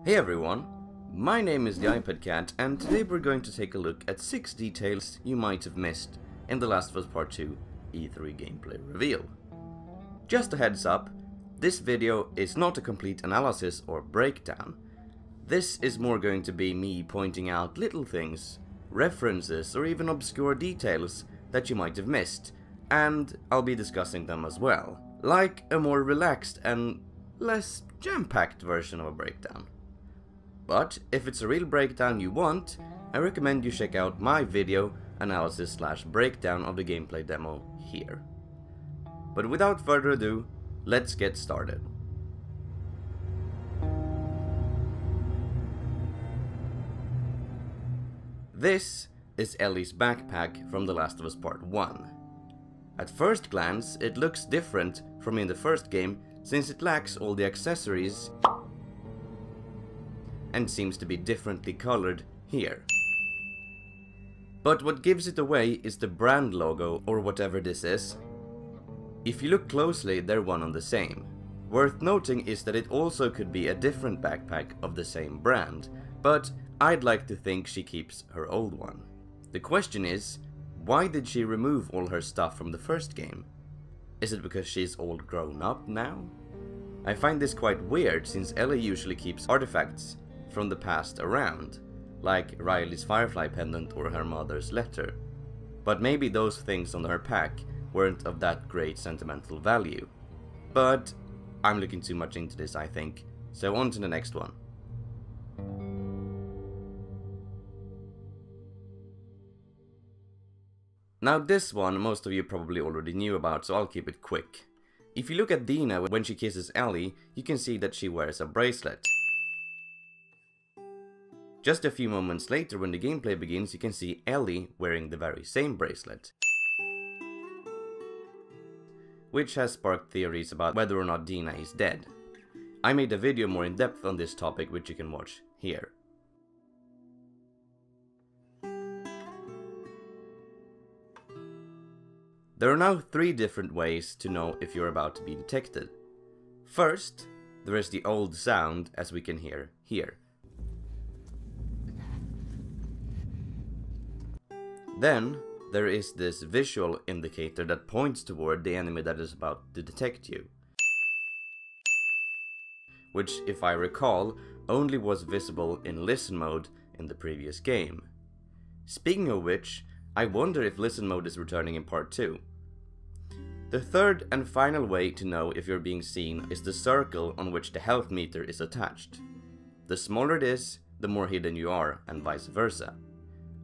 Hey everyone, my name is TheiPadCat and today we're going to take a look at 6 details you might have missed in The Last of Us Part 2 E3 gameplay reveal. Just a heads up, this video is not a complete analysis or breakdown. This is more going to be me pointing out little things, references or even obscure details that you might have missed, and I'll be discussing them as well, like a more relaxed and less jam-packed version of a breakdown. But if it's a real breakdown you want, I recommend you check out my video analysis/breakdown of the gameplay demo here. But without further ado, let's get started. This is Ellie's backpack from The Last of Us Part 1. At first glance, it looks different from in the first game since it lacks all the accessories and seems to be differently colored here. But what gives it away is the brand logo or whatever this is. If you look closely, they're one and the same. Worth noting is that it also could be a different backpack of the same brand, but I'd like to think she keeps her old one. The question is, why did she remove all her stuff from the first game? Is it because she's all grown up now? I find this quite weird since Ellie usually keeps artifacts from the past around, like Riley's Firefly pendant or her mother's letter. But maybe those things on her pack weren't of that great sentimental value. But I'm looking too much into this, I think, so on to the next one. Now this one most of you probably already knew about, so I'll keep it quick. If you look at Dina when she kisses Ellie, you can see that she wears a bracelet. Just a few moments later when the gameplay begins, you can see Ellie wearing the very same bracelet, which has sparked theories about whether or not Dina is dead. I made a video more in depth on this topic which you can watch here. There are now 3 different ways to know if you're about to be detected. First, there is the old sound as we can hear here. Then, there is this visual indicator that points toward the enemy that is about to detect you, which, if I recall, only was visible in listen mode in the previous game. Speaking of which, I wonder if listen mode is returning in part 2. The third and final way to know if you're being seen is the circle on which the health meter is attached. The smaller it is, the more hidden you are, and vice versa.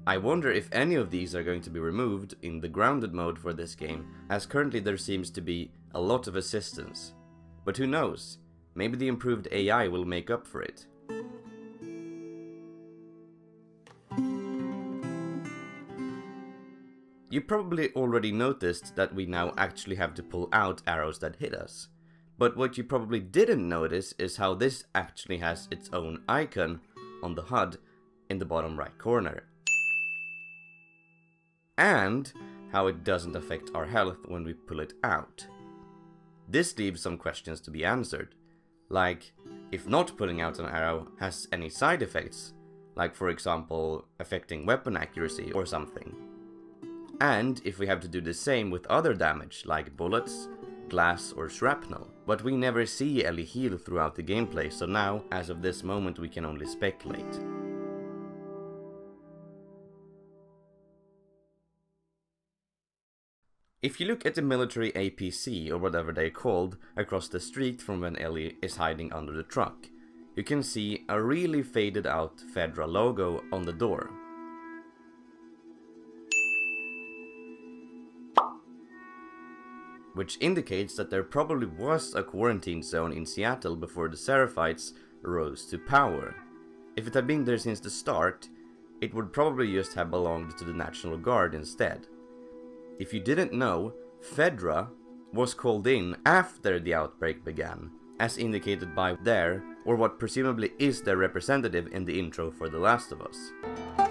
I wonder if any of these are going to be removed in the grounded mode for this game, as currently there seems to be a lot of assistance. But who knows, maybe the improved AI will make up for it. You probably already noticed that we now actually have to pull out arrows that hit us. But what you probably didn't notice is how this actually has its own icon on the HUD in the bottom right corner. And how it doesn't affect our health when we pull it out. This leaves some questions to be answered, like if not pulling out an arrow has any side effects, like for example affecting weapon accuracy or something. And if we have to do the same with other damage like bullets, glass or shrapnel. But we never see Ellie heal throughout the gameplay, so now, as of this moment, we can only speculate. If you look at the military APC, or whatever they're called, across the street from when Ellie is hiding under the truck, you can see a really faded out Fedra logo on the door. Which indicates that there probably was a quarantine zone in Seattle before the Seraphites rose to power. If it had been there since the start, it would probably just have belonged to the National Guard instead. If you didn't know, Fedra was called in after the outbreak began, as indicated by their, or what presumably is their representative in the intro for The Last of Us.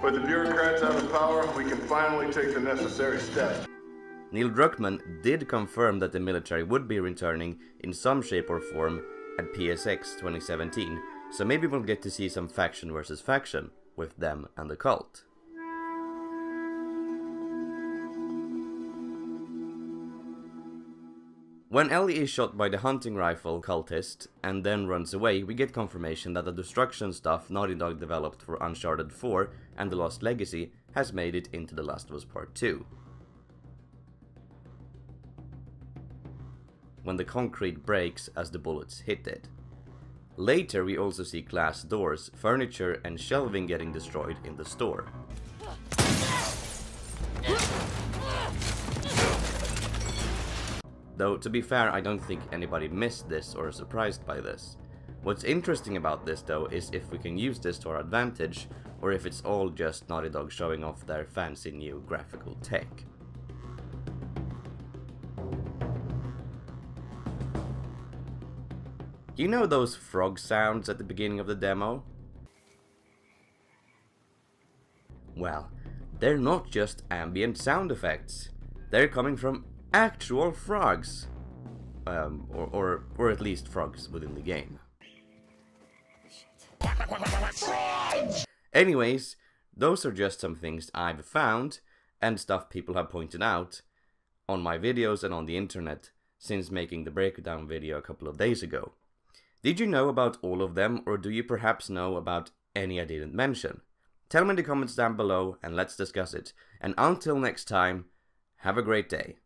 With the bureaucrats out of power, we can finally take the necessary steps. Neil Druckmann did confirm that the military would be returning in some shape or form at PSX 2017, so maybe we'll get to see some faction versus faction with them and the cult. When Ellie is shot by the hunting rifle cultist and then runs away, we get confirmation that the destruction stuff Naughty Dog developed for Uncharted 4 and The Lost Legacy has made it into The Last of Us Part 2. When the concrete breaks as the bullets hit it. Later we also see glass doors, furniture and shelving getting destroyed in the store. Though, to be fair, I don't think anybody missed this or is surprised by this. What's interesting about this, though, is if we can use this to our advantage, or if it's all just Naughty Dog showing off their fancy new graphical tech. You know those frog sounds at the beginning of the demo? Well, they're not just ambient sound effects. They're coming from actual frogs. Or at least frogs within the game. Anyways, those are just some things I've found, and stuff people have pointed out on my videos and on the internet since making the breakdown video a couple of days ago. Did you know about all of them, or do you perhaps know about any I didn't mention? Tell me in the comments down below and let's discuss it. And until next time, have a great day.